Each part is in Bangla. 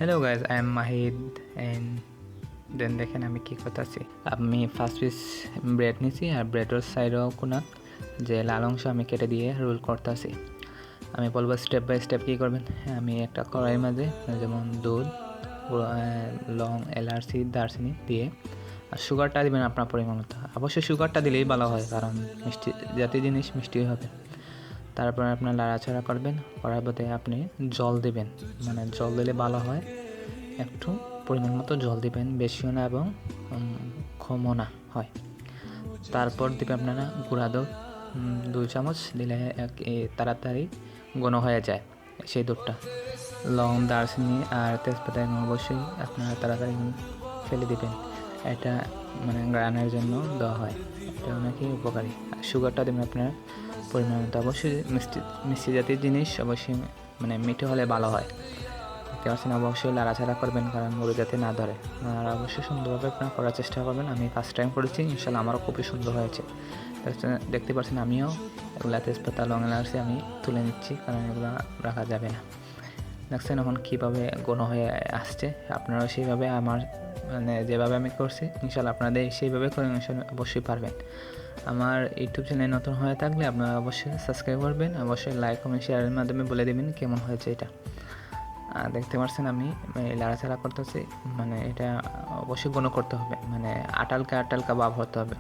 Hello guys, I am Mahid and then দেখেন আমি কী করতেছি। আমি ফার্স্ট পিস ব্রেড নিছি আর ব্রেডের সাইডও কোনা যে লাল অংশ আমি কেটে দিয়ে রোল করতেছি। আমি বলবো স্টেপ বাই স্টেপ কী করবেন। আমি একটা কড়াইয়ের মাঝে যেমন দুধ, লং, এলাচি, দারচিনি দিয়ে আর সুগারটা দেবেন আপনার পরিমাণ মতো। অবশ্যই সুগারটা দিলেই ভালো হয়, কারণ মিষ্টি জাতীয় জিনিস মিষ্টি হবে। তারপর আপনার নাড়াচাড়া করবেন, করার পরে আপনি জল দেবেন, মানে জল দিলে ভালো হয়। একটু পরিমাণ মতো জল দিবেন, বেশিও না এবং কমও না হয়। তারপর দেবেন আপনারা গুঁড়া দুধ 2 চামচ, দিলে তাড়াতাড়ি ঘন হয়ে যায় সেই দুধটা। লং, দারচিনি আর তেজপাতা অবশ্যই আপনারা তাড়াতাড়ি ফেলে দিবেন। এটা মানে গ্রানের জন্য দেওয়া হয়, এটা অনেকই উপকারী। আর সুগারটা দেবেন আপনার পরিমাণ মতো। অবশ্যই মিষ্টি জাতীয় জিনিস অবশ্যই মানে মিঠে হলে ভালো হয়। দেখতে পাচ্ছেন, অবশ্যই লাড়াচাড়া করবেন কারণ মুড়ি যাতে না ধরে। আর অবশ্যই সুন্দরভাবে আপনারা করার চেষ্টা করবেন। আমি ফার্স্ট টাইম করেছি, ইনশাল্লাহ আমারও খুবই সুন্দর হয়েছে। দেখতে পাচ্ছেন আমিও এগুলা তেজপাতা, লং, এলাচি আমি তুলে নিচ্ছি, কারণ এগুলো রাখা যাবে না। দেখছেন এখন কীভাবে ঘন হয়ে আসছে। আপনারাও সেইভাবে আমার মানে যেভাবে আমি করছি ইনশাল্লাহ আপনাদের সেইভাবে করে অবশ্যই পারবেন। আমার ইউটিউব চ্যানেল নতুন হয়ে থাকলে আপনারা অবশ্যই সাবস্ক্রাইব করবেন, অবশ্যই লাইক, কমেন্ট, শেয়ারের মাধ্যমে বলে দেবেন কেমন হয়েছে এটা। দেখতে পাচ্ছেন আমি লাড়াচাড়া করতেছি, মানে এটা অবশ্যই ঘন করতে হবে, মানে আটালকা ভাব হতে হবে।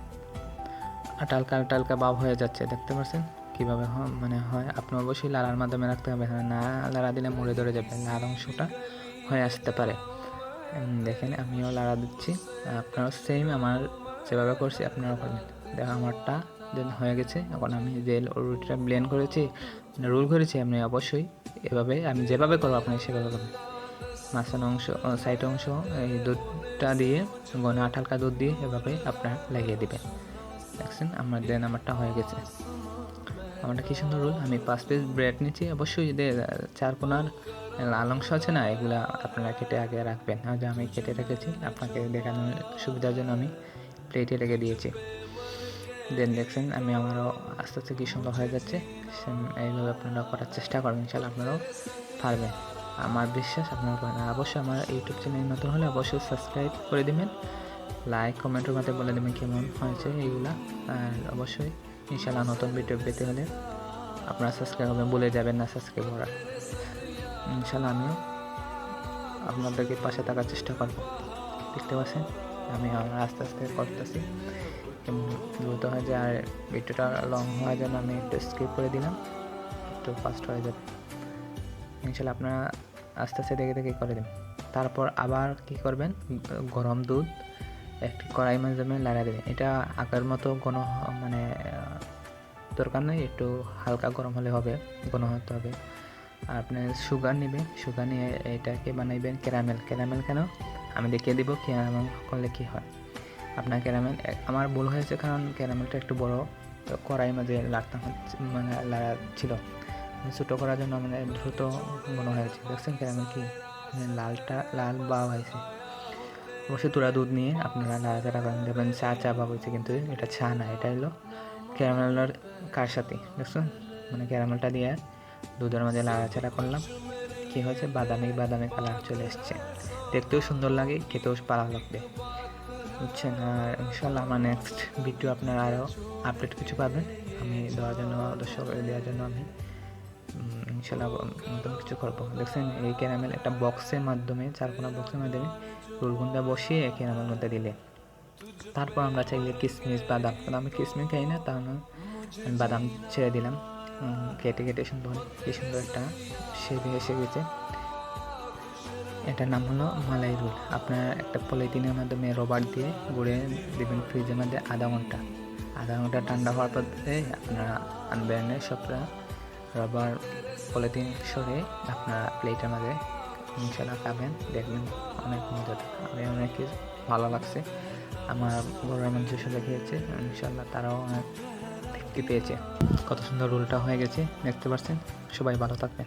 আটালকা ভাব হয়ে যাচ্ছে, দেখতে পাচ্ছেন কীভাবে মানে হয়। আপনি অবশ্যই লাড়ার মাধ্যমে রাখতে হবে, না লাড়া দিলে মরে ধরে যাবে, লাল অংশটা হয়ে আসতে পারে। দেখেন আমিও লাড়া দিচ্ছি, আপনারাও সেম আমার যেভাবে করছি আপনারাও করবেন। দেখো আমারটা দেন হয়ে গেছে। এখন আমি যে রুটিটা ব্লেন্ড করেছি, রোল করেছি, আপনি অবশ্যই এভাবে আমি যেভাবে করবো আপনি সেভাবে করবেন। মাঝখানে অংশ, সাইড অংশ এই দুধটা দিয়ে ঘন হালকা দুধ দিয়ে এভাবে আপনার লাগিয়ে দেবেন। দেখছেন আমারটা হয়ে গেছে। আমারটা কী সুন্দর রোল। আমি 5 পিস ব্রেড নিচ্ছি। অবশ্যই এদের 4 কোণার লাল অংশ আছে না, এগুলা আপনারা কেটে আগে রাখবেন। যে আমি কেটে রেখেছি আপনাকে দেখানোর সুবিধার জন্য আমি প্লেটে রেখে দিয়েছি। দেন দেখছেন আমারও আস্তে আস্তে কী সুন্দর হয়ে যাচ্ছে। এইভাবে আপনারা করার চেষ্টা করবেন, ইনশাল্লাহ আপনারাও পারবেন। আমার বিশ্বাস আপনারা পারবেন। অবশ্যই আমার ইউটিউব চ্যানেল নতুন হলে অবশ্যই সাবস্ক্রাইব করে দেবেন, লাইক কমেন্টের মধ্যে বলে দেবেন কেমন হয়েছে এইগুলা। আর অবশ্যই ইনশাল্লাহ নতুন ভিডিও পেতে হলে আপনারা সাবস্ক্রাইব করবেন, ভুলে যাবেন না সাবস্ক্রাইব করার। ইনশাল্লাহ আমিও আপনাদেরকে পাশে থাকার চেষ্টা করবো। দেখতে পাচ্ছেন আমি আস্তে আস্তে করতেছি, দ্রুত হয়ে যায়। আর ভিডিওটা লং হওয়ার জন্য আমি একটু স্কিপ করে দিলাম, একটু ফাস্ট হয়ে যাবে। ইনশাল্লাহ আপনারা আস্তে আস্তে দেখে দেখে করে দেবেন। তারপর আবার কি করবেন, গরম দুধ একটি কড়াই মাধ্যমে লাড়া দেবেন। এটা আগের মতো কোনো মানে দরকার নেই, একটু হালকা গরম হলে হবে, ঘন হতে হবে। আর আপনি সুগার নেবেন, সুগার নিয়ে এটাকে বানাইবেন ক্যারামেল। কেন আমি দেখিয়ে দিব ক্যারামেল করলে কী হয়। আপনার ক্যারামেল, আমার ভুল হয়েছে কারণ ক্যারামেলটা একটু বড় কড়াইয়ের মাঝে লাগতাম, মানে লাগা ছিল। ছোটো করার জন্য মানে দ্রুত মনে হয়েছে। দেখছেন ক্যারামেল কি লাল বা হয়েছে। অবশ্যই তোরা দুধ নিয়ে আপনারা নাড়াচাড়া করেন, দেখবেন চা ভাব হয়েছে, কিন্তু এটা চা না, এটা হলো ক্যারামেলের কারসাথে। দেখছেন মানে ক্যারামেলটা দিয়ে দুধের মাঝে নাড়াচাড়া করলাম, কী হয়েছে বাদামি কালার চলে এসছে। দেখতেও সুন্দর লাগে, খেতেও ভালো লাগবে, বুঝছেন। আর ইনশাল্লাহ আমার নেক্সট ভিডিও আপনারা আরও আপডেট কিছু পাবেন আমি দেওয়ার জন্য, দর্শকদের দেওয়ার জন্য আমি ইনশাল্লাহ নতুন কিছু করবো। দেখছেন এই ক্যারামেল একটা বক্সের মাধ্যমে, 4 কোণা বক্সের মাধ্যমে রোলগুন্ডা বসিয়ে ক্যারামেল মধ্যে দিলে, তারপর আমরা চাইলে কিশমিশ, বাদাম, আমি কিশমিশ খাই না, তাহলে আমি বাদাম ছেড়ে দিলাম কেটে সুন্দর। কি সুন্দর একটা শেপে এসে গেছে। এটার নাম হলো মালাই রোল। আপনার একটা পলিথিনের মাধ্যমে রবার দিয়ে গুঁড়ে দেবেন ফ্রিজের মধ্যে আধা ঘন্টা ঠান্ডা হওয়ার পর আপনারা আনবেন সবটা রবার পলিথিন সরে আপনারা প্লেটের মাঝে ইনশাল্লাহ খাবেন, দেখবেন অনেক মজা। আমি অনেক ভালো লাগছে, আমার ঘরের মধ্যে সাথে খেয়েছে, ইনশাল্লাহ তারাও অনেক তৃপ্তি পেয়েছে। কত সুন্দর রোলটা হয়ে গেছে দেখতে পাচ্ছেন। সবাই ভালো থাকবেন।